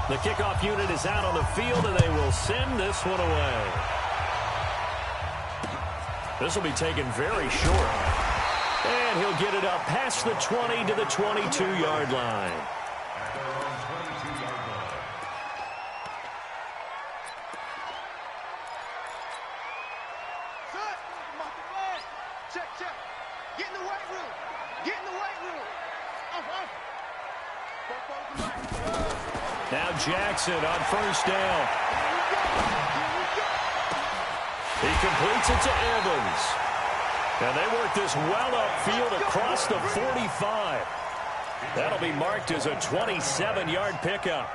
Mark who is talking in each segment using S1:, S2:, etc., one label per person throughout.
S1: The kickoff unit is out on the field, and they will send this one away. This will be taken very short. And he'll get it up past the 20 to the 22-yard line. Now Jackson on first down. He completes it to Evans. And they work this well upfield across the 45. That'll be marked as a 27-yard pickup.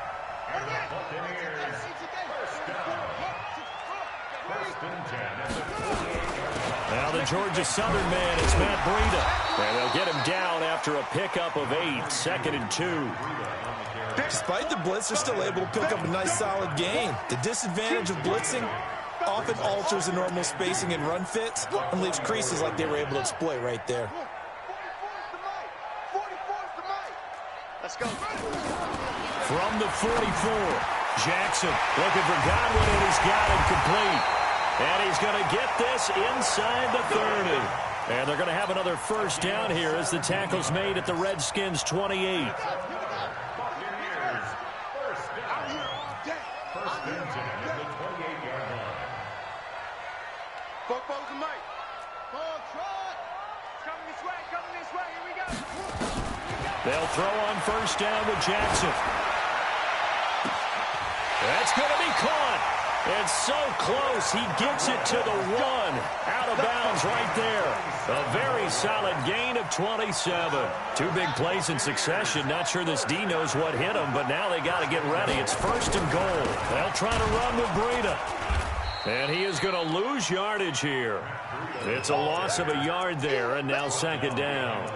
S1: Now the Georgia Southern man is Matt Breida. And they'll get him down after a pickup of 8, 2nd and 2.
S2: Despite the blitz, they're still able to pick up a nice, solid gain. The disadvantage of blitzing often alters the normal spacing and run fits and leaves creases like they were able to exploit right there.
S3: Let's go.
S1: From the 44, Jackson looking for Godwin, and he's got him complete. And he's going to get this inside the 30. And they're going to have another first down here as the tackle's made at the Redskins' 28. They'll throw on first down with Jackson. That's going to be caught. It's so close. He gets it to the 1. Out of bounds right there. A very solid gain of 27. 2 big plays in succession. Not sure this D knows what hit him, but now they got to get ready. It's 1st and goal. They'll try to run with Breida. And he is going to lose yardage here. It's a loss of a yard there, and now 2nd down.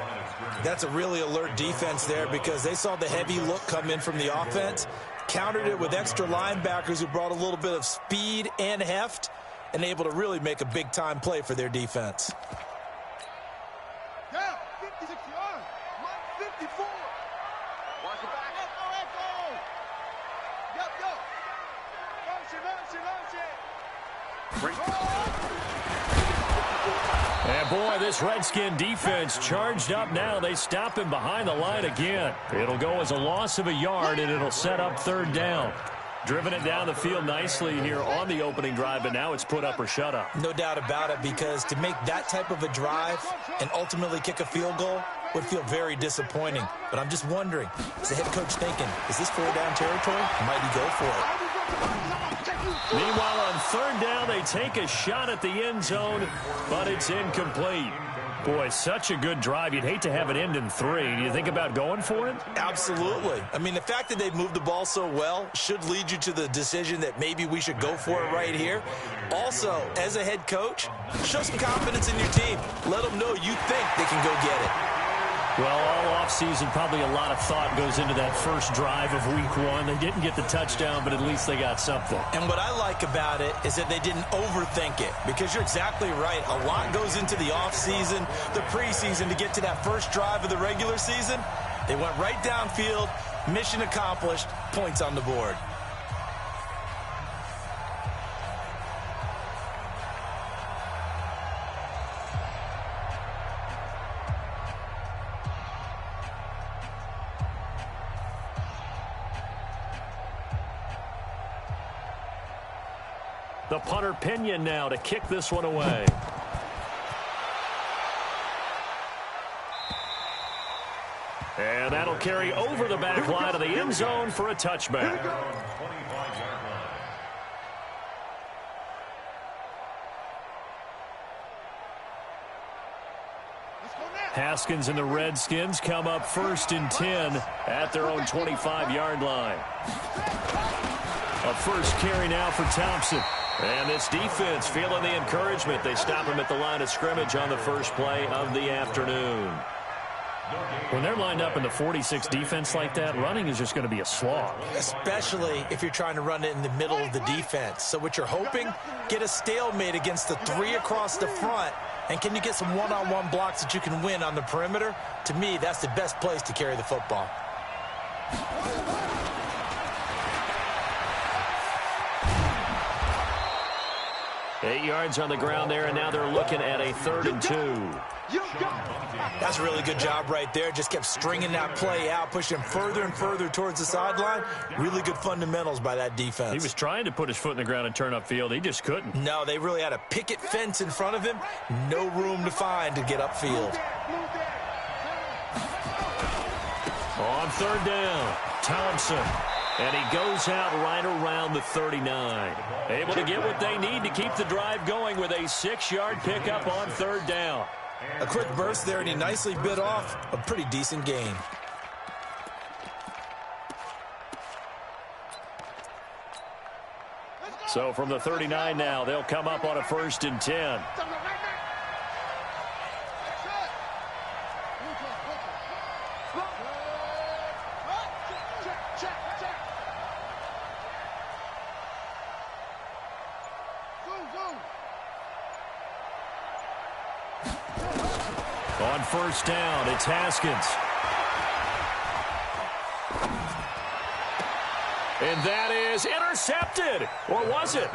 S2: That's a really alert defense there because they saw the heavy look come in from the offense, countered it with extra linebackers who brought a little bit of speed and heft, and able to really make a big-time play for their defense.
S3: Yeah, 56 yards. 54. Watch it back. Go. Yep.
S1: And boy, this Redskin defense charged up now. They stop him behind the line again. It'll go as a loss of a yard, and it'll set up 3rd down. Driven it down the field nicely here on the opening drive, but now it's put up or shut up.
S2: No doubt about it, because to make that type of a drive and ultimately kick a field goal would feel very disappointing. But I'm just wondering, is the head coach thinking, is this 4-down territory? Might he go for it?
S1: Meanwhile, on 3rd down, they take a shot at the end zone, but it's incomplete. Boy, such a good drive. You'd hate to have it end in 3. Do you think about going for it?
S2: Absolutely. I mean, the fact that they've moved the ball so well should lead you to the decision that maybe we should go for it right here. Also, as a head coach, show some confidence in your team. Let them know you think they can go get it.
S1: Well, all offseason, probably a lot of thought goes into that first drive of week 1. They didn't get the touchdown, but at least they got something.
S2: And what I like about it is that they didn't overthink it, because you're exactly right. A lot goes into the offseason, the preseason to get to that first drive of the regular season. They went right downfield, mission accomplished, points on the board.
S1: The punter Pinion now to kick this one away. And that'll carry over the back line of the end zone for a touchback. Haskins and the Redskins come up 1st and 10 at their own 25-yard line. A first carry now for Thompson. And this defense feeling the encouragement. They stop him at the line of scrimmage on the first play of the afternoon. When they're lined up in the 46 defense like that, running is just going to be a slog.
S2: Especially if you're trying to run it in the middle of the defense. So what you're hoping, get a stalemate against the 3 across the front. And can you get some one-on-one blocks that you can win on the perimeter? To me, that's the best place to carry the football.
S1: 8 yards on the ground there, and now they're looking at a 3rd and 2.
S2: That's a really good job right there. Just kept stringing that play out, pushing him further and further towards the sideline. Really good fundamentals by that defense.
S1: He was trying to put his foot in the ground and turn upfield. He just couldn't.
S2: No, they really had a picket fence in front of him. No room to find to get upfield.
S1: On 3rd down, Thompson. And he goes out right around the 39. Able to get what they need to keep the drive going with a 6-yard pickup on 3rd down.
S2: A quick burst there, and he nicely bit off a pretty decent gain.
S1: So from the 39 now, they'll come up on a 1st and 10. On 1st down, it's Haskins. And that is intercepted. Or was it?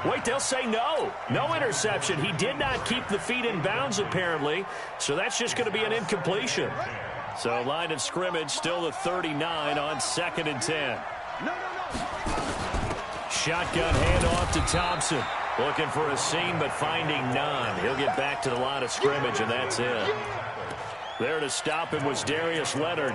S1: Wait, they'll say no. No interception. He did not keep the feet in bounds, apparently. So that's just going to be an incompletion. So line of scrimmage, still the 39 on 2nd and 10. Shotgun handoff to Thompson. Looking for a seam, but finding none. He'll get back to the line of scrimmage, and that's it. There to stop him was Darius Leonard.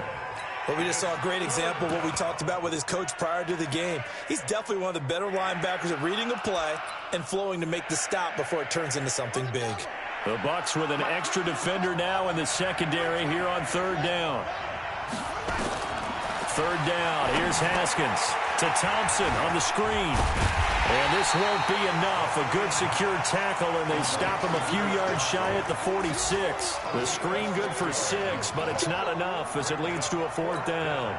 S2: But we just saw a great example of what we talked about with his coach prior to the game. He's definitely one of the better linebackers at reading a play and flowing to make the stop before it turns into something big.
S1: The Bucs with an extra defender now in the secondary here on 3rd down. 3rd down, here's Haskins to Thompson on the screen. And this won't be enough. A good secure tackle, and they stop him a few yards shy at the 46. The screen good for 6, but it's not enough as it leads to a 4th down.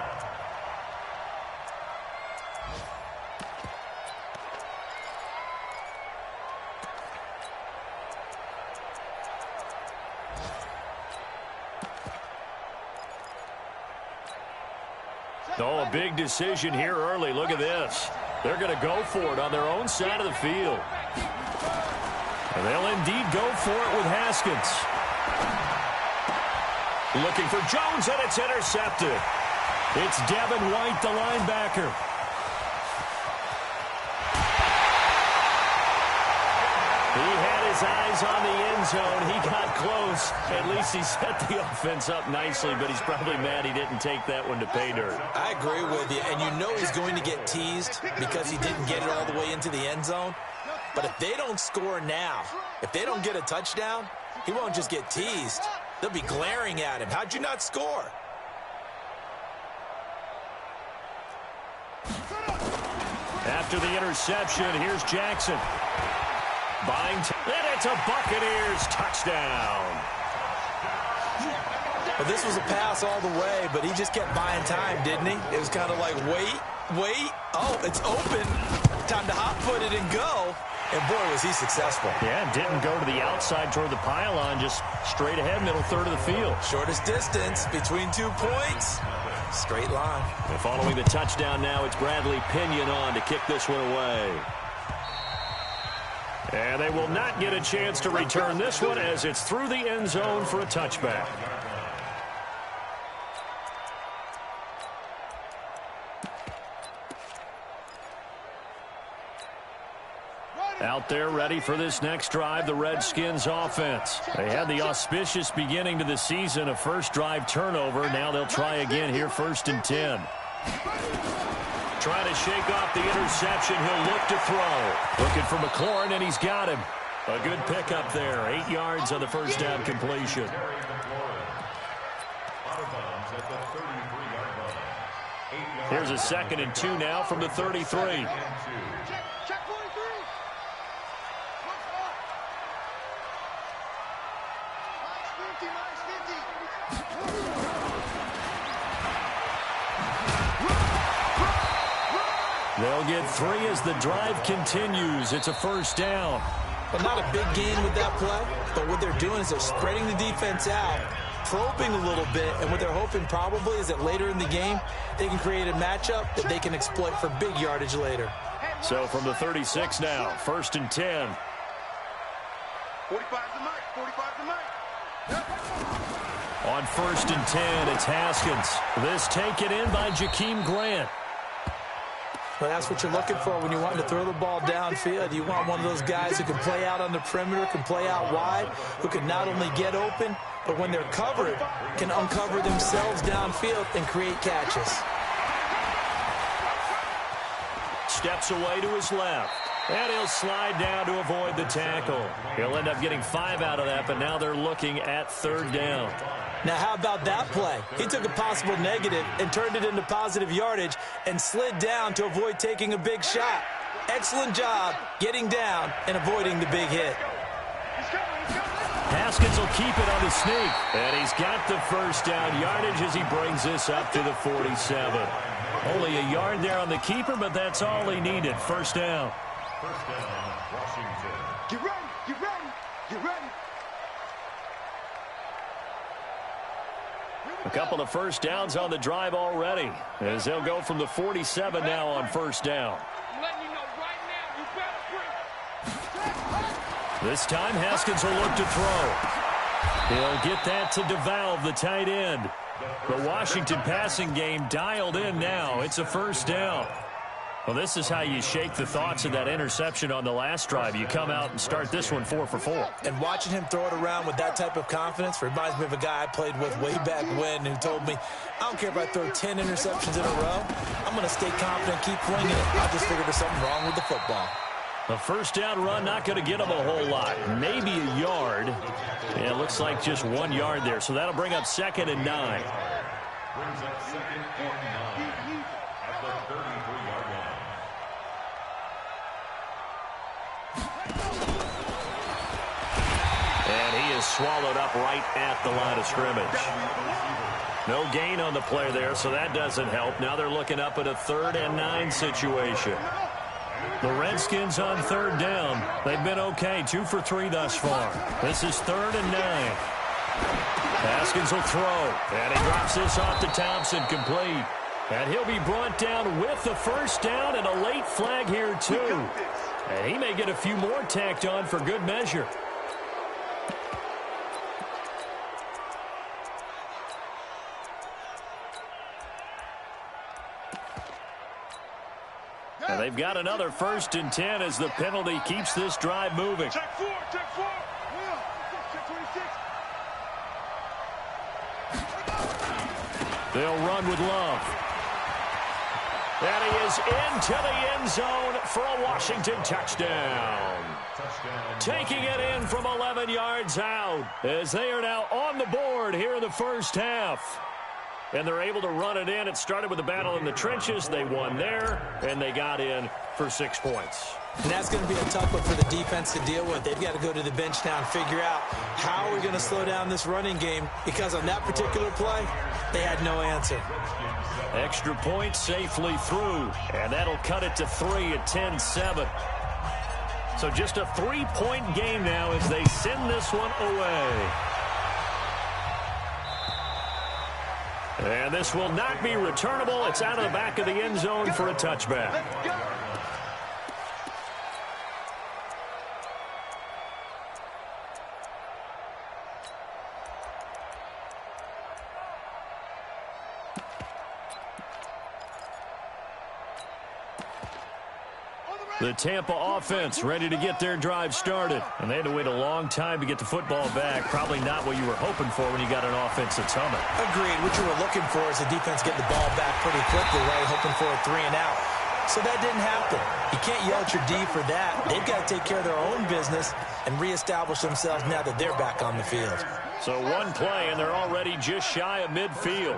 S1: Oh, a big decision here early. Look at this. They're going to go for it on their own side of the field. And they'll indeed go for it with Haskins. Looking for Jones, and it's intercepted. It's Devin White, the linebacker. He had his eyes on the end zone. He got close. At least he set the offense up nicely, but he's probably mad he didn't take that one to pay dirt.
S2: I agree with you, and you know he's going to get teased because he didn't get it all the way into the end zone. But if they don't score now, if they don't get a touchdown, he won't just get teased. They'll be glaring at him. How'd you not score?
S1: After the interception, here's Jackson. And it's a Buccaneers touchdown.
S2: But this was a pass all the way, but he just kept buying time, didn't he? It was kind of like, wait. Oh, it's open. Time to hot-foot it and go. And, boy, was he successful.
S1: Yeah, didn't go to the outside toward the pylon, just straight ahead, middle third of the field.
S2: Shortest distance between 2 points. Straight line.
S1: And following the touchdown now, it's Bradley Pinion on to kick this one away. And they will not get a chance to return this one as it's through the end zone for a touchback. Out there ready for this next drive, the Redskins offense. They had the auspicious beginning to the season, a first drive turnover. Now they'll try again here, 1st and 10. Trying to shake off the interception. He'll look to throw. Looking for McLaurin, and he's got him. A good pickup there. 8 yards on the first down completion. Here's a 2nd and 2 now from the 33. They'll get 3 as the drive continues. It's a 1st down.
S2: Well, not a big gain with that play, but what they're doing is they're spreading the defense out, probing a little bit, and what they're hoping probably is that later in the game, they can create a matchup that they can exploit for big yardage later.
S1: So from the 36 now, 1st and 10.
S3: 45 to Mike. 45 to Mike.
S1: On 1st and 10, it's Haskins. This taken in by Jakeem Grant.
S2: Well, that's what you're looking for when you want to throw the ball downfield. You want one of those guys who can play out on the perimeter, can play out wide, who can not only get open, but when they're covered, can uncover themselves downfield and create catches.
S1: Steps away to his left. And he'll slide down to avoid the tackle. He'll end up getting 5 out of that, but now they're looking at 3rd down.
S2: Now, how about that play? He took a possible negative and turned it into positive yardage and slid down to avoid taking a big shot. Excellent job getting down and avoiding the big hit.
S1: Haskins will keep it on the sneak. And he's got the 1st down yardage as he brings this up to the 47. Only a yard there on the keeper, but that's all he needed. 1st down.
S3: First down, Washington. Get ready, get ready, get ready.
S1: A couple of 1st downs on the drive already, as they'll go from the 47 now on 1st down.
S3: I'm letting you know right now, you better bring.
S1: This time, Haskins will look to throw. He'll get that to DeValve, the tight end. The Washington passing game dialed in now. It's a 1st down. Well, this is how you shake the thoughts of that interception on the last drive. You come out and start this one 4 for 4.
S2: And watching him throw it around with that type of confidence reminds me of a guy I played with way back when who told me, I don't care if I throw 10 interceptions in a row. I'm going to stay confident, keep winging it. I just figured there's something wrong with the football.
S1: A 1st down run, not going to get him a whole lot. Maybe a yard. Yeah, it looks like just 1 yard there. So that'll bring up 2nd and 9.
S4: Brings up 2nd and 9 at the 33-yard line.
S1: And he is swallowed up right at the line of scrimmage. No gain on the play there, so that doesn't help. Now they're looking up at a 3rd and 9 situation. The Redskins on 3rd down. They've been okay, 2 for 3 thus far. This is 3rd and 9. Haskins will throw, and he drops this off to Thompson, complete. And he'll be brought down with the 1st down and a late flag here too. And he may get a few more tacked on for good measure. And they've got another 1st and 10 as the penalty keeps this drive moving.
S3: Check 4, check 4. Will, check 26.
S1: They'll run with Love. And he is into the end zone for a Washington touchdown. Taking it in from 11 yards out as they are now on the board here in the 1st half. And they're able to run it in. It started with a battle in the trenches. They won there, and they got in for 6 points.
S2: And that's going to be a tough one for the defense to deal with. They've got to go to the bench now and figure out how we're going to slow down this running game, because on that particular play, they had no answer.
S1: Extra point safely through, and that'll cut it to 3 at 10-7. So just a 3-point game now as they send this one away. And this will not be returnable. It's out of the back of the end zone for a touchback. The Tampa offense ready to get their drive started. And they had to wait a long time to get the football back. Probably not what you were hoping for when you got an offense that's humming.
S2: Agreed. What you were looking for is the defense getting the ball back pretty quickly, right? Hoping for a 3 and out. So that didn't happen. You can't yell at your D for that. They've got to take care of their own business and reestablish themselves now that they're back on the field.
S1: So one play, and they're already just shy of midfield.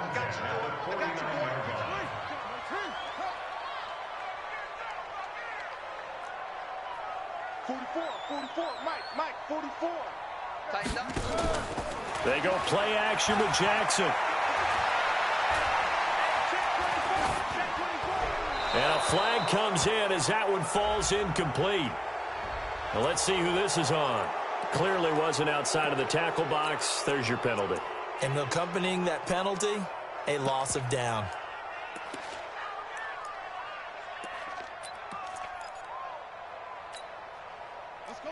S3: 44, Mike, 44. Tighten up.
S1: They go play action with Jackson. And a flag comes in as that one falls incomplete. Now let's see who this is on. Clearly wasn't outside of the tackle box. There's your penalty.
S2: And accompanying that penalty, a loss of down.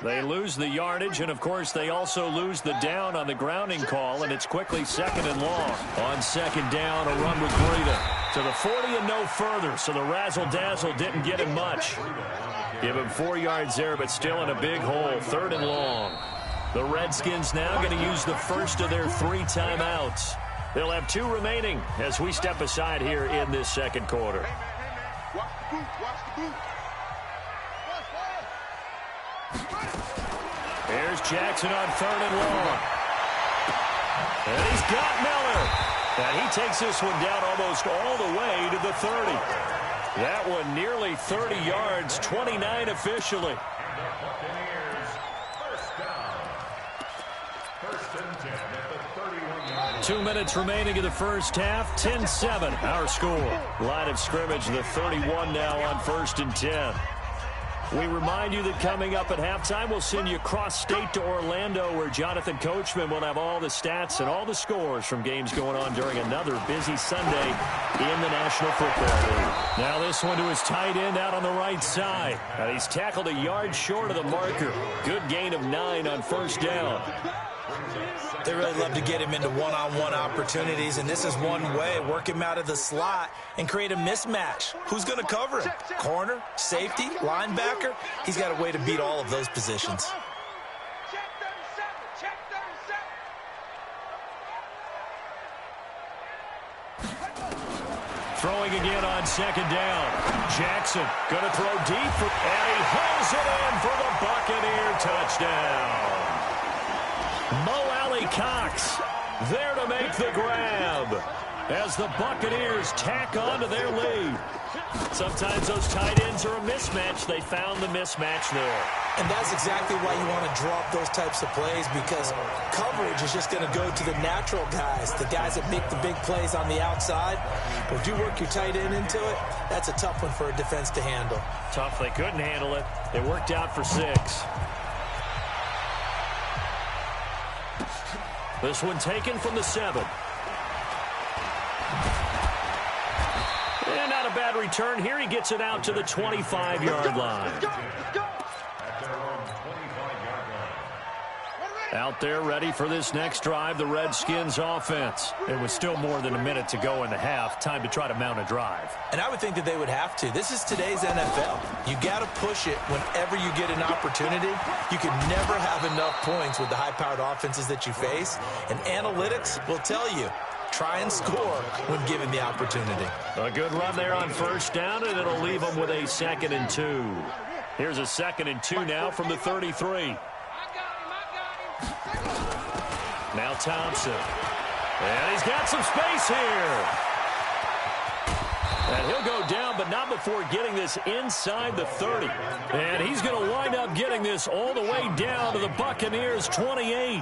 S1: They lose the yardage, and, of course, they also lose the down on the grounding call, and it's quickly 2nd and long. On 2nd down, a run with Breida to the 40 and no further, so the razzle-dazzle didn't get him much. Give him 4 yards there, but still in a big hole, 3rd and long. The Redskins now going to use the first of their 3 timeouts. They'll have 2 remaining as we step aside here in this 2nd quarter. Here's Jackson on 3rd and long. And he's got Miller. And he takes this one down almost all the way to the 30. That one nearly 30 yards, 29 officially. 2 minutes remaining in the first half, 10-7, our score. Line of scrimmage, the 31 now on 1st and 10. We remind you that coming up at halftime, we'll send you cross-state to Orlando, where Jonathan Coachman will have all the stats and all the scores from games going on during another busy Sunday in the National Football League. Now this one to his tight end out on the right side. And he's tackled a yard short of the marker. Good gain of 9 on 1st down.
S2: They really love to get him into one-on-one opportunities, and this is one way. Work him out of the slot and create a mismatch. Who's going to cover him? Corner, safety, linebacker? He's got a way to beat all of those positions.
S1: Throwing again on 2nd down. Jackson going to throw deep, and he hauls it in for the Buccaneer touchdown. Cox there to make the grab as the Buccaneers tack on to their lead. Sometimes those tight ends are a mismatch. They found the mismatch there.
S2: And that's exactly why you want to drop those types of plays, because coverage is just going to go to the natural guys, the guys that make the big plays on the outside. But if you work your tight end into it, that's a tough one for a defense to handle.
S1: Tough. They couldn't handle it. It worked out for 6. This one taken from the 7. And not a bad return here. He gets it out to the 25-yard line. Out there ready for this next drive, the Redskins offense. It was still more than a minute to go in the half. Time to try to mount a drive.
S2: And I would think that they would have to. This is today's NFL. You got to push it whenever you get an opportunity. You can never have enough points with the high-powered offenses that you face. And analytics will tell you, try and score when given the opportunity.
S1: A good run there on 1st down, and it'll leave them with a 2nd and 2. Here's a 2nd and 2 now from the 33. Now Thompson. And he's got some space here. And he'll go down, but not before getting this inside the 30. And he's going to wind up getting this all the way down to the Buccaneers' 28.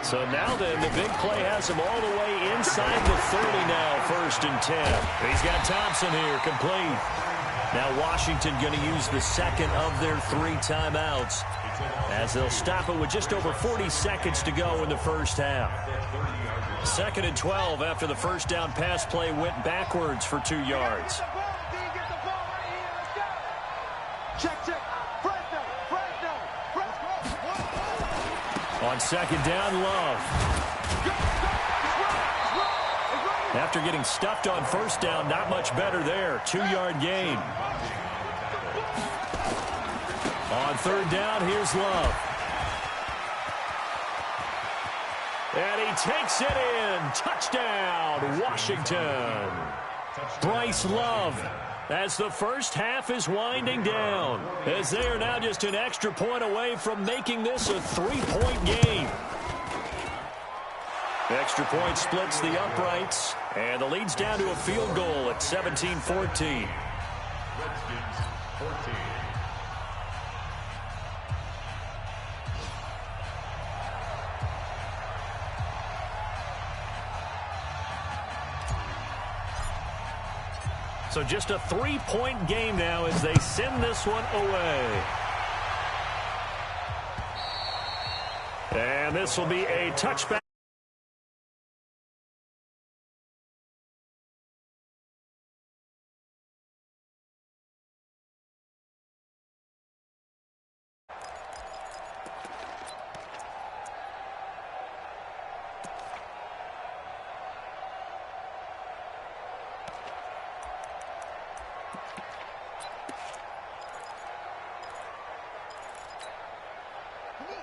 S1: So now then, the big play has him all the way inside the 30 now, 1st and 10. He's got Thompson here, complete. Now Washington going to use the 2nd of their 3 timeouts, as they'll stop it with just over 40 seconds to go in the first half. 2nd and 12 after the 1st down pass play went backwards for 2 yards. On 2nd down, Love. After getting stuffed on 1st down, not much better there. 2-yard gain. On 3rd down, here's Love. And he takes it in. Touchdown, Washington. Bryce Love, as the first half is winding down, as they are now just an extra point away from making this a 3-point game. The extra point splits the uprights, and the lead's down to a field goal at 17-14.
S4: Redskins 14.
S1: So just a 3-point game now as they send this one away. And this will be a touchback.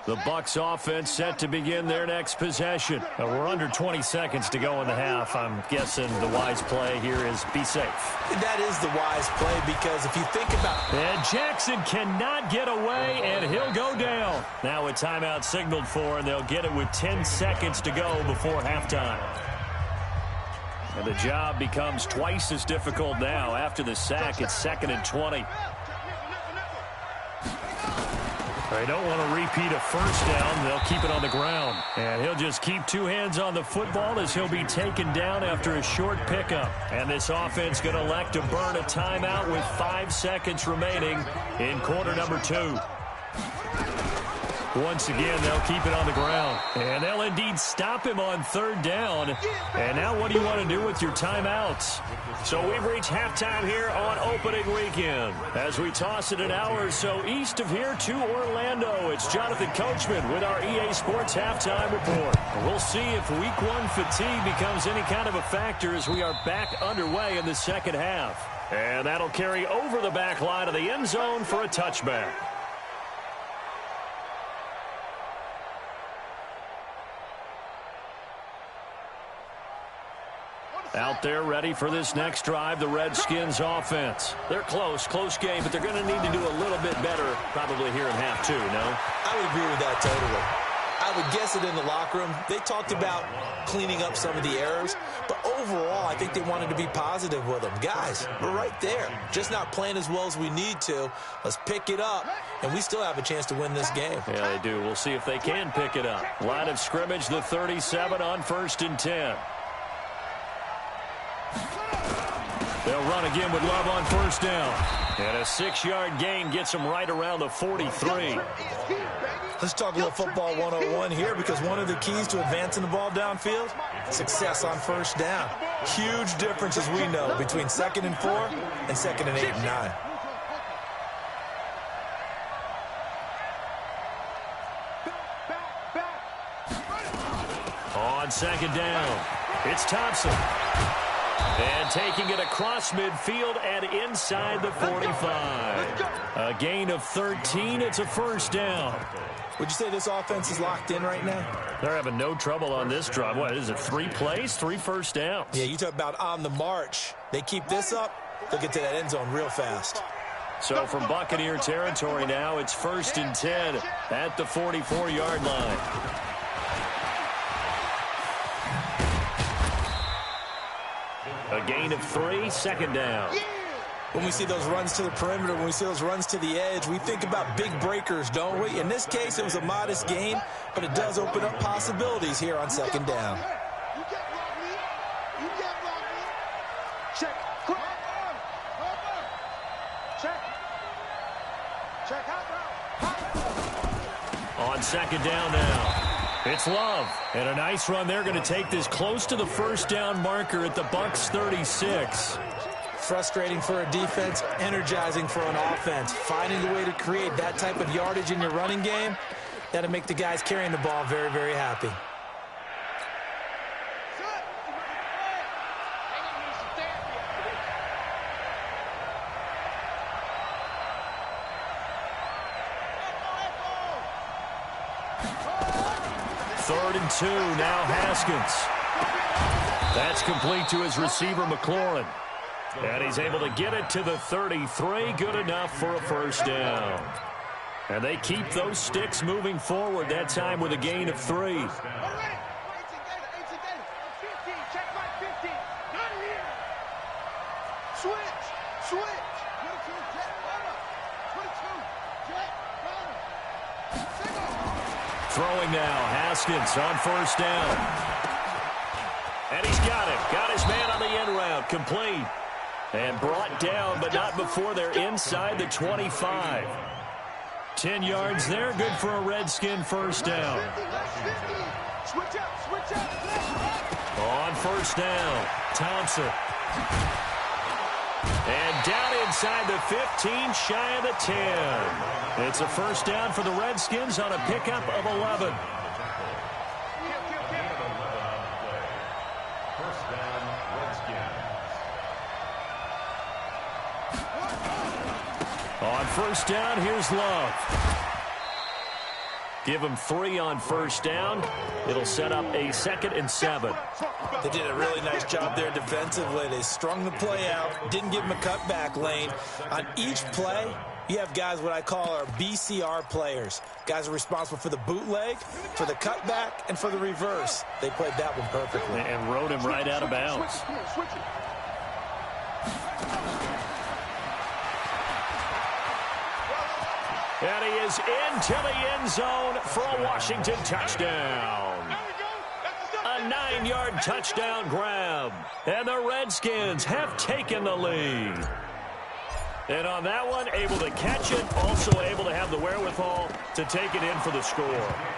S1: The Bucs offense set to begin their next possession. We're under 20 seconds to go in the half. I'm guessing the wise play here is be safe.
S2: That is the wise play because if you think about it.
S1: And Jackson cannot get away, and he'll go down. Now a timeout signaled for, and they'll get it with 10 seconds to go before halftime. And the job becomes twice as difficult now. After the sack, it's 2nd and 20. They don't want to repeat a first down. They'll keep it on the ground. And he'll just keep two hands on the football as he'll be taken down after a short pickup. And this offense going to elect to burn a timeout with 5 seconds remaining in quarter number 2. Once again, they'll keep it on the ground. And they'll indeed stop him on 3rd down. And now what do you want to do with your timeouts? So we've reached halftime here on opening weekend. As we toss it an hour or so east of here to Orlando, it's Jonathan Coachman with our EA Sports Halftime Report. We'll see if Week 1 fatigue becomes any kind of a factor as we are back underway in the second half. And that'll carry over the back line of the end zone for a touchback. Out there ready for this next drive, the Redskins offense. They're close game, but they're going to need to do a little bit better probably here in half 2, no?
S2: I would agree with that totally. I would guess it in the locker room. They talked about cleaning up some of the errors, but overall I think they wanted to be positive with them. Guys, we're right there. Just not playing as well as we need to. Let's pick it up, and we still have a chance to win this game.
S1: Yeah, they do. We'll see if they can pick it up. Line of scrimmage, the 37 on 1st and 10. They'll run again with Love on 1st down. And a 6-yard gain gets them right around the 43.
S2: Let's talk a little football 101 here because one of the keys to advancing the ball downfield, success on 1st down. Huge difference, as we know, between 2nd and 4 and 2nd and 8 and 9.
S1: On 2nd down, it's Thompson. And taking it across midfield and inside the 45. A gain of 13. It's a 1st down.
S2: Would you say this offense is locked in right now?
S1: They're having no trouble on this drive. What is it, 3 plays, 3 first downs?
S2: Yeah, you talk about on the march. They keep this up, they'll get to that end zone real fast.
S1: So from Buccaneer territory now, it's 1st and 10 at the 44-yard line. A gain of 3, 2nd down.
S2: When we see those runs to the perimeter, when we see those runs to the edge, we think about big breakers, don't we? In this case, it was a modest gain, but it does open up possibilities here on 2nd down.
S3: Check.
S1: On 2nd down now. It's Love, and a nice run there. Going to take this close to the 1st down marker at the Bucs 36.
S2: Frustrating for a defense, energizing for an offense. Finding a way to create that type of yardage in your running game, that'll make the guys carrying the ball very, very happy.
S1: Third and 2, now Haskins. That's complete to his receiver, McLaurin. And he's able to get it to the 33, good enough for a 1st down. And they keep those sticks moving forward, that time with a gain of 3. Throwing now, Haskins on 1st down. And he's got it. Got his man on the end route, complete. And brought down, but not before they're inside the 25. 10 yards there, good for a Redskin 1st down. On 1st down, Thompson. And down inside the 15, shy of the 10. It's a 1st down for the Redskins on a pickup of 11. On 1st down, here's Love. Give him 3 on first down. It'll set up a 2nd and 7.
S2: They did a really nice job there defensively. They strung the play out, didn't give him a cutback lane. On each play, you have guys what I call our BCR players. Guys are responsible for the bootleg, for the cutback, and for the reverse. They played that one perfectly.
S1: And rode him right out of bounds. And he is into the end zone for a Washington touchdown. A 9-yard touchdown grab. And the Redskins have taken the lead. And on that one, able to catch it, also able to have the wherewithal to take it in for the score.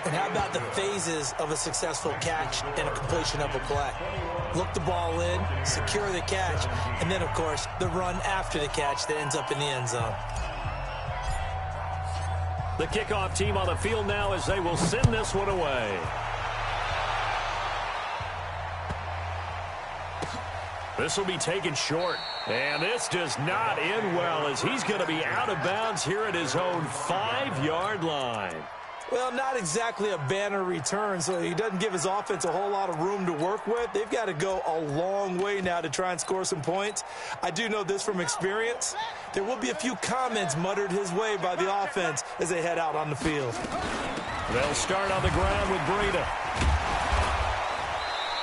S2: And how about the phases of a successful catch and a completion of a play? Look the ball in, secure the catch, and then, of course, the run after the catch that ends up in the end zone.
S1: The kickoff team on the field now as they will send this one away. This will be taken short. And this does not end well as he's going to be out of bounds here at his own 5-yard line.
S2: Well, not exactly a banner return, so he doesn't give his offense a whole lot of room to work with. They've got to go a long way now to try and score some points. I do know this from experience. There will be a few comments muttered his way by the offense as they head out on the field.
S1: They'll start on the ground with Breida.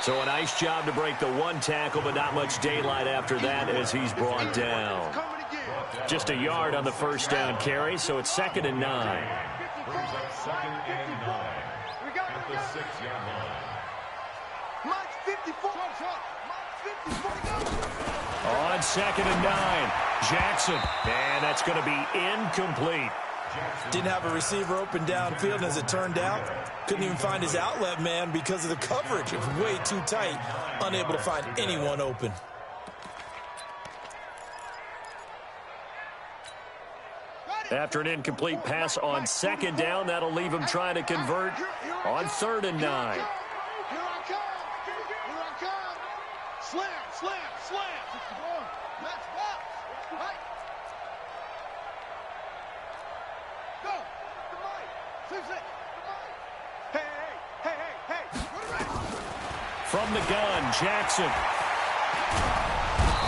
S1: So a nice job to break the 1 tackle, but not much daylight after that as he's brought down. Just a yard on the first down carry, so it's 2nd and 9.
S4: Brings up 2nd and 9 at the 6-yard line.
S1: On 2nd and 9, Jackson. And that's going to be incomplete.
S2: Didn't have a receiver open downfield, and as it turned out, couldn't even find his outlet man because of the coverage. It was way too tight, unable to find anyone open.
S1: After an incomplete pass on 2nd down, that'll leave him trying to convert on 3rd and 9.
S3: Here I come. Here I come. Slam, slam, slam. Let's box. Right. Go. The mic. 6-6. The mic. Hey.
S1: From the gun, Jackson.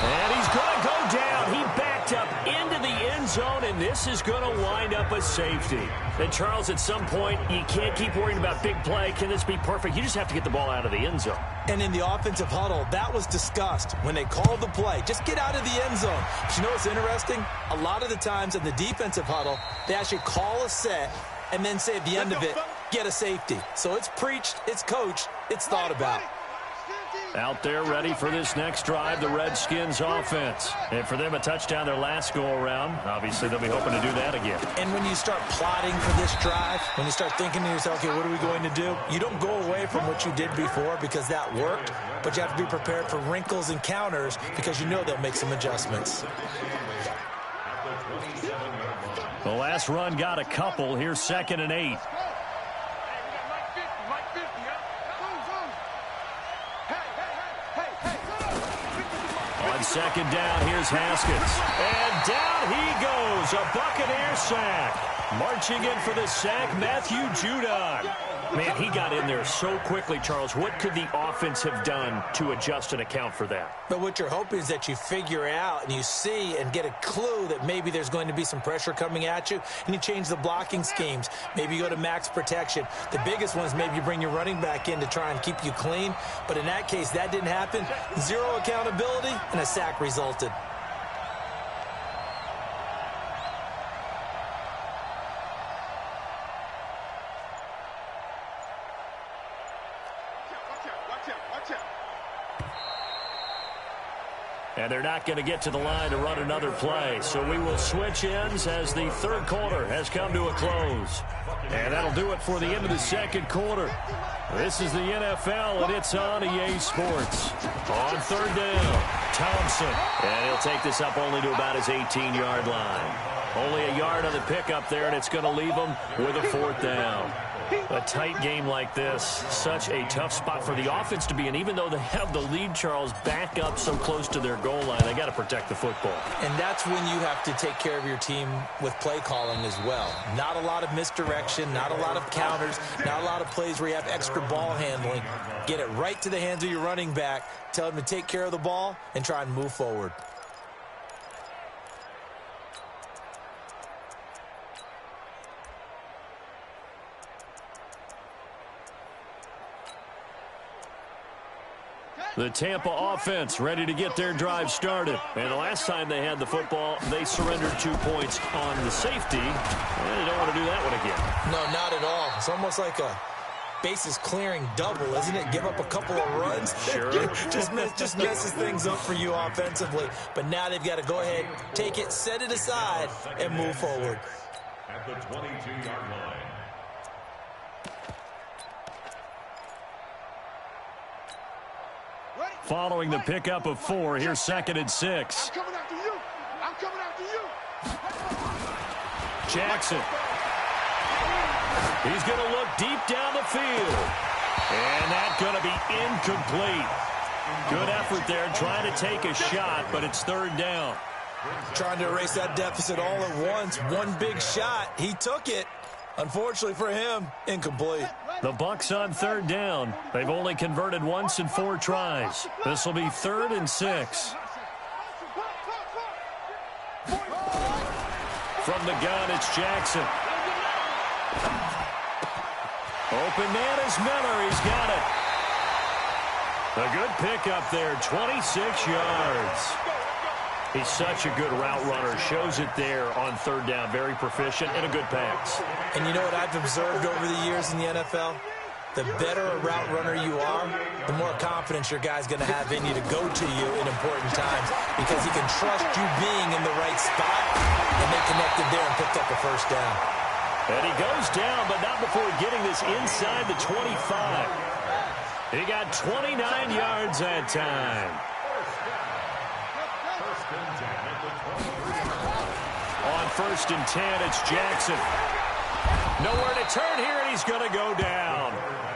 S1: And he's going to go down. He backed up into the end zone, and this is going to wind up a safety. And, Charles, at some point, you can't keep worrying about big play. Can this be perfect? You just have to get the ball out of the end zone.
S2: And in the offensive huddle, that was discussed when they called the play. Just get out of the end zone. But you know what's interesting? A lot of the times in the defensive huddle, they actually call a set and then say at the end of it, get a safety. So it's preached, it's coached, it's thought about.
S1: Out there ready for this next drive, the Redskins offense. And for them, a touchdown their last go-around. Obviously, they'll be hoping to do that again.
S2: And when you start plotting for this drive, when you start thinking to yourself, okay, what are we going to do? You don't go away from what you did before because that worked, but you have to be prepared for wrinkles and counters because you know they'll make some adjustments.
S1: The last run got a couple. Here's 2nd and 8. On 2nd down, here's Haskins. And down he goes. A Buccaneer sack. Marching in for the sack, Matthew Judon. Man, he got in there so quickly, Charles. What could the offense have done to adjust and account for that?
S2: But what you're hoping is that you figure out and you see and get a clue that maybe there's going to be some pressure coming at you, and you change the blocking schemes. Maybe you go to max protection. The biggest one is maybe you bring your running back in to try and keep you clean. But in that case, that didn't happen. Zero accountability, and a sack resulted.
S1: And they're not going to get to the line to run another play. So we will switch ends as the 3rd quarter has come to a close. And that'll do it for the end of the 2nd quarter. This is the NFL, and it's on EA Sports. On 3rd down, Thompson. And he'll take this up only to about his 18-yard line. Only a yard on the pickup there, and it's going to leave them with a 4th down. A tight game like this, such a tough spot for the offense to be in. Even though they have the lead, Charles, back up so close to their goal line, they got to protect the football.
S2: And that's when you have to take care of your team with play calling as well. Not a lot of misdirection, not a lot of counters, not a lot of plays where you have extra ball handling. Get it right to the hands of your running back, tell him to take care of the ball, and try and move forward.
S1: The Tampa offense ready to get their drive started. And the last time they had the football, they surrendered 2 points on the safety. And they don't want to do that one again.
S2: No, not at all. It's almost like a bases clearing double, isn't it? Give up a couple of runs.
S1: Sure.
S2: just messes things up for you offensively. But now they've got to go ahead, take it, set it aside, and move forward.
S4: At the 22-yard line.
S1: Following the pickup of 4, here's 2nd and 6.
S3: I'm coming after you. I'm coming after you.
S1: Jackson. He's going to look deep down the field. And that's going to be incomplete. Good effort there, trying to take a shot, but it's 3rd down.
S2: Trying to erase that deficit all at once. One big shot. He took it. Unfortunately for him, incomplete.
S1: The Bucs on 3rd down. They've only converted once in 4 tries. This will be 3rd and 6. From the gun, it's Jackson. Open man is Miller. He's got it. A good pickup there, 26 yards. He's such a good route runner. Shows it there on 3rd down. Very proficient and a good pass.
S2: And you know what I've observed over the years in the NFL? The better a route runner you are, the more confidence your guy's going to have in you to go to you in important times because he can trust you being in the right spot, and they connected there and picked up a 1st down.
S1: And he goes down, but not before getting this inside the 25. He got 29 yards that time. On 1st and 10, it's Jackson. Nowhere to turn here, and he's going to go down.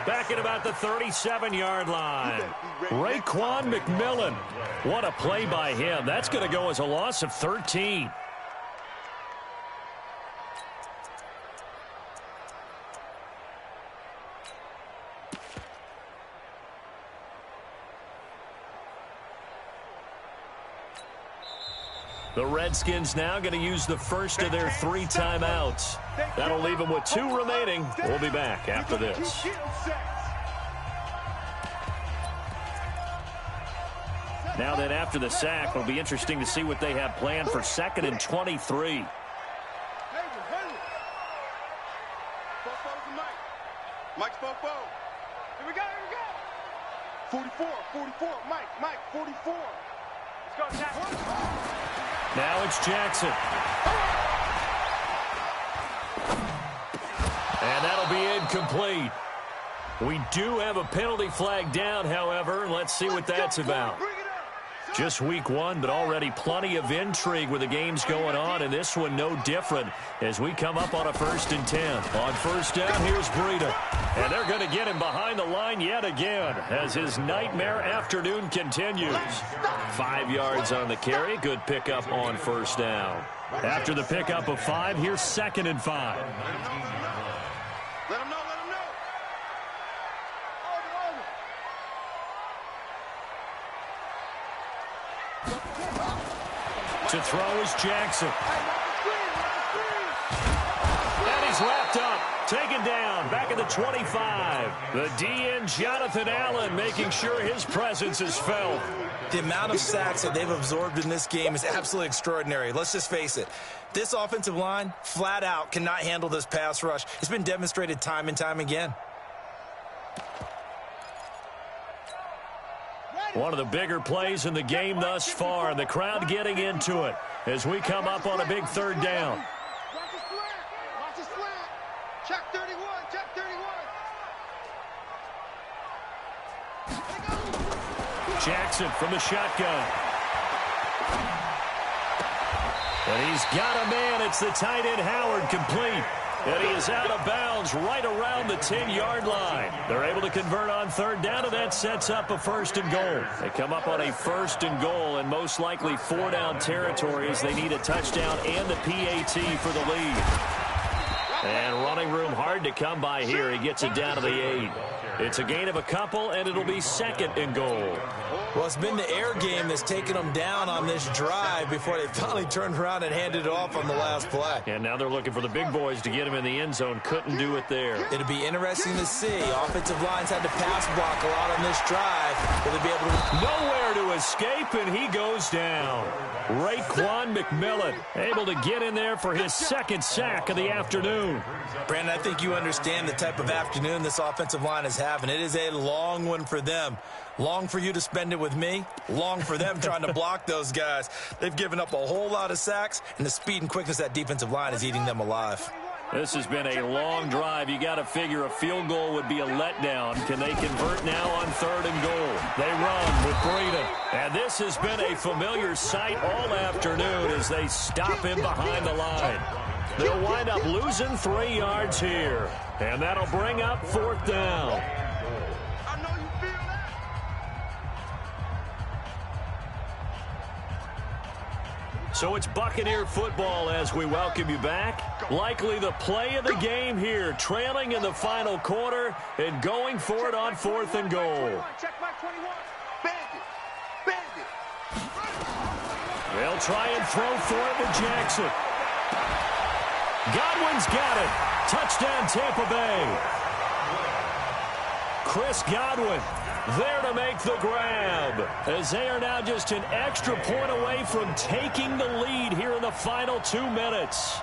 S1: Back at about the 37-yard line. Raekwon McMillan. What a play by him. That's going to go as a loss of 13. The Redskins now going to use the first of their 3 timeouts. That'll leave them with 2 remaining. We'll be back after this. Now then, after the sack, it'll be interesting to see what they have planned for 2nd and 23.
S3: Mike's Fofo. Here we go, 44, Mike, 44. Let's go, Jackson.
S1: Now it's Jackson. And that'll be incomplete. We do have a penalty flag down, however. Let's see what that's about. Just week 1, but already plenty of intrigue with the games going on, and this one no different as we come up on a 1st and 10. On 1st down, here's Breida. And they're going to get him behind the line yet again as his nightmare afternoon continues. 5 yards on the carry. Good pickup on 1st down. After the pickup of 5, here's 2nd and 5.
S3: Let him know.
S1: To throw is Jackson. And he's wrapped up. Taken down. Back at the 25. The DN, Jonathan Allen, making sure his presence is felt.
S2: The amount of sacks that they've absorbed in this game is absolutely extraordinary. Let's just face it. This offensive line, flat out, cannot handle this pass rush. It's been demonstrated time and time again.
S1: One of the bigger plays in the game thus far, and the crowd getting into it as we come up on a big 3rd down.
S3: Watch his slant. Check 31.
S1: Jackson from the shotgun. And he's got a man. It's the tight end, Howard, complete. And he is out of bounds right around the 10-yard line. They're able to convert on third down, and that sets up a 1st and goal. They come up on a 1st and goal, and most likely 4-down territory as they need a touchdown and the PAT for the lead. And running room hard to come by here. He gets it down to the 8. It's a gain of a couple, and it'll be 2nd and goal.
S2: Well, it's been the air game that's taken them down on this drive before they finally turned around and handed it off on the last play.
S1: And now they're looking for the big boys to get him in the end zone. Couldn't do it there.
S2: It'll be interesting to see. Offensive lines had to pass block a lot on this drive. Will they be able to...
S1: Nowhere to escape, and he goes down. Raekwon McMillan able to get in there for his 2nd sack of the afternoon.
S2: Brandon, I think you understand the type of afternoon this offensive line is having. It is a long one for them. Long for you to spend it with me. Long for them trying to block those guys. They've given up a whole lot of sacks, and the speed and quickness of that defensive line is eating them alive.
S1: This has been a long drive. You got to figure a field goal would be a letdown. Can they convert now on 3rd and goal? They run with Breeden. And this has been a familiar sight all afternoon as they stop him behind the line. They'll wind up losing 3 yards here. And that'll bring up 4th down. So it's Buccaneer football as we welcome you back. Likely the play of the game here, trailing in the final quarter and going for it on 4th and goal. They'll try and throw for it with Jackson. Godwin's got it. Touchdown, Tampa Bay. Chris Godwin there to make the grab, as they are now just an extra point away from taking the lead here in the final 2 minutes.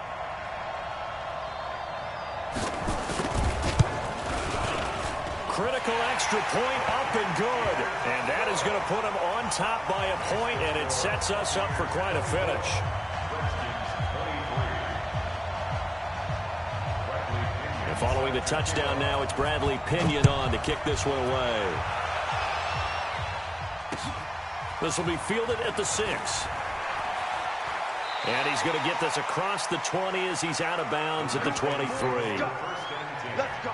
S1: Critical extra point up and good. And that is going to put them on top by a point, and it sets us up for quite a finish. And following the touchdown now, it's Bradley Pinion on to kick this one away. This will be fielded at the 6. And he's going to get this across the 20 as he's out of bounds at the 23.
S3: Let's go.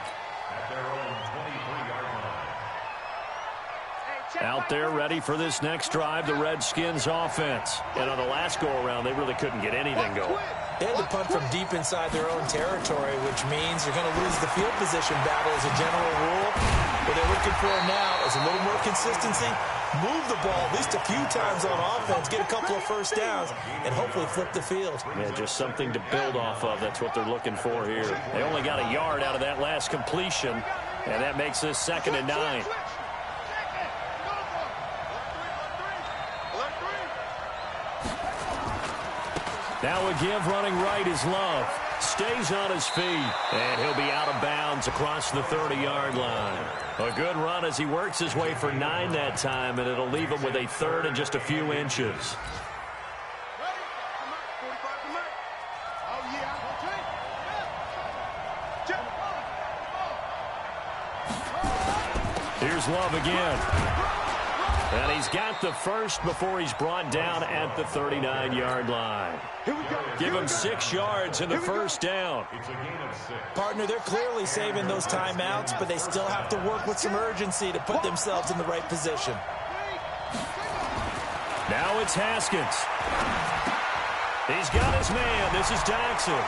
S1: Out there ready for this next drive, the Redskins offense. And on the last go-around, they really couldn't get anything going.
S2: They had to punt from deep inside their own territory, which means you're going to lose the field position battle as a general rule. What they're looking for now is a little more consistency, move the ball at least a few times on offense, get a couple of first downs, and hopefully flip the field.
S1: Yeah, just something to build off of. That's what they're looking for here. They only got a yard out of that last completion, and that makes this 2nd and 9. Now a give running right is Love. Stays on his feet, and he'll be out of bounds across the 30-yard line. A good run as he works his way for 9 that time, and it'll leave him with a 3rd and just a few inches. Here's Love again. And he's got the first before he's brought down at the 39-yard line. Give him 6 yards in the first down.
S2: Partner, they're clearly saving those timeouts, but they still have to work with some urgency to put themselves in the right position.
S1: Now it's Haskins. He's got his man. This is Jackson.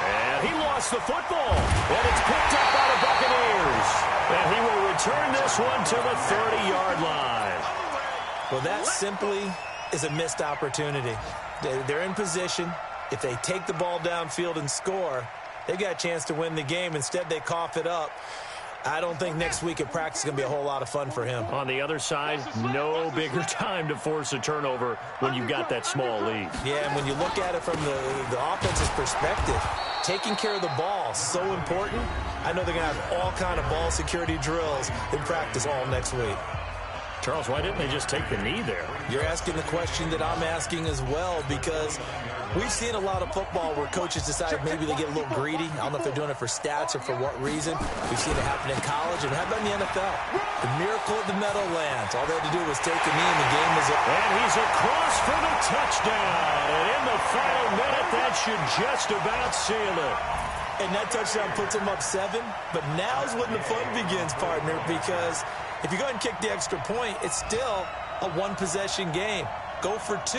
S1: And he lost the football. And it's picked up by the Buccaneers. And he will return this one to the 30-yard line.
S2: Well, that simply is a missed opportunity. They're in position. If they take the ball downfield and score, they've got a chance to win the game. Instead, they cough it up. I don't think next week at practice is going to be a whole lot of fun for him.
S1: On the other side, no bigger time to force a turnover when you've got that small lead.
S2: Yeah, and when you look at it from the offense's perspective, taking care of the ball, so important. I know they're going to have all kind of ball security drills in practice all next week.
S1: Charles, why didn't they just take the knee there?
S2: You're asking the question that I'm asking as well, because we've seen a lot of football where coaches decide maybe they get a little greedy. I don't know if they're doing it for stats or for what reason. We've seen it happen in college, and how about in the NFL? The miracle of the Meadowlands. All they had to do was take a knee, and the game was over.
S1: And he's across for the touchdown. And in the final minute, that should just about seal it.
S2: And that touchdown puts him up 7. But now's when the fun begins, partner, because if you go ahead and kick the extra point, it's still a one-possession game. Go for 2,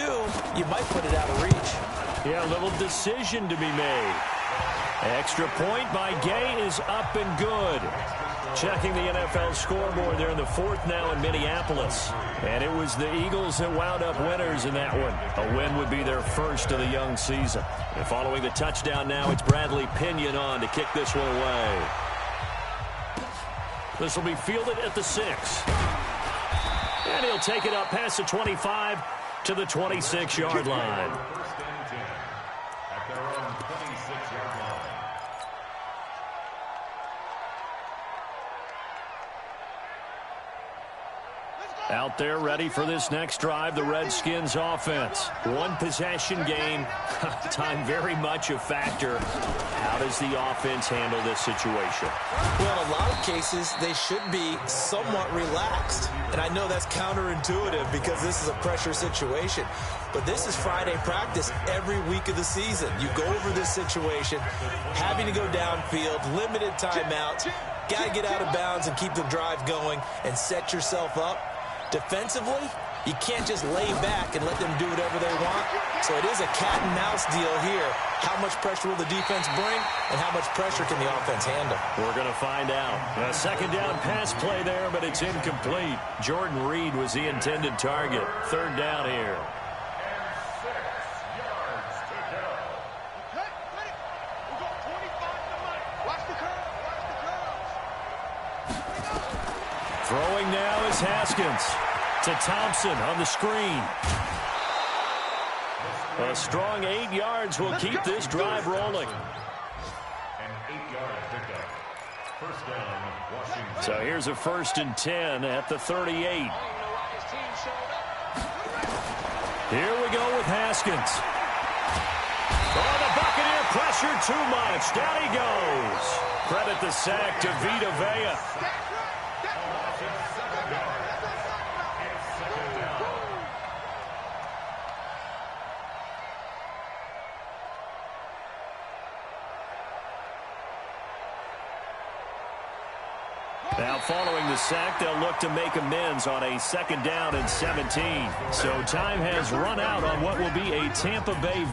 S2: you might put it out of reach.
S1: Yeah, a little decision to be made. Extra point by Gay is up and good. Checking the NFL scoreboard, they're in the 4th now in Minneapolis. And it was the Eagles that wound up winners in that one. A win would be their first of the young season. And following the touchdown now, it's Bradley Pinion on to kick this one away. This will be fielded at the 6. And he'll take it up past the 25 to the 26-yard line.
S4: First and 10 at their own 26-yard line.
S1: Out there ready for this next drive, the Redskins offense. One possession game. Time very much a factor. How does the offense handle this situation?
S2: Well, in a lot of cases, they should be somewhat relaxed. And I know that's counterintuitive because this is a pressure situation. But this is Friday practice every week of the season. You go over this situation, having to go downfield, limited timeouts, got to get out of bounds and keep the drive going and set yourself up. Defensively, you can't just lay back and let them do whatever they want. So it is a cat-and-mouse deal here. How much pressure will the defense bring, and how much pressure can the offense handle?
S1: We're going to find out. A second down pass play there, but it's incomplete. Jordan Reed was the intended target. 3rd down here.
S4: And 6 yards to go.
S3: Okay, ready? We're going 25 to money. Watch the curve. Watch the curve.
S1: Throwing now is Haskins to Thompson on the screen. A strong 8 yards will keep this drive rolling.
S4: And 8-yard pickup. First down, Washington.
S1: So here's a 1st and 10 at the 38. Here we go with Haskins. Oh, the Buccaneer pressure too much. Down he goes. Credit the sack to Vita Vea. Now following the sack, they'll look to make amends on a 2nd down and 17. So time has run out on what will be a Tampa Bay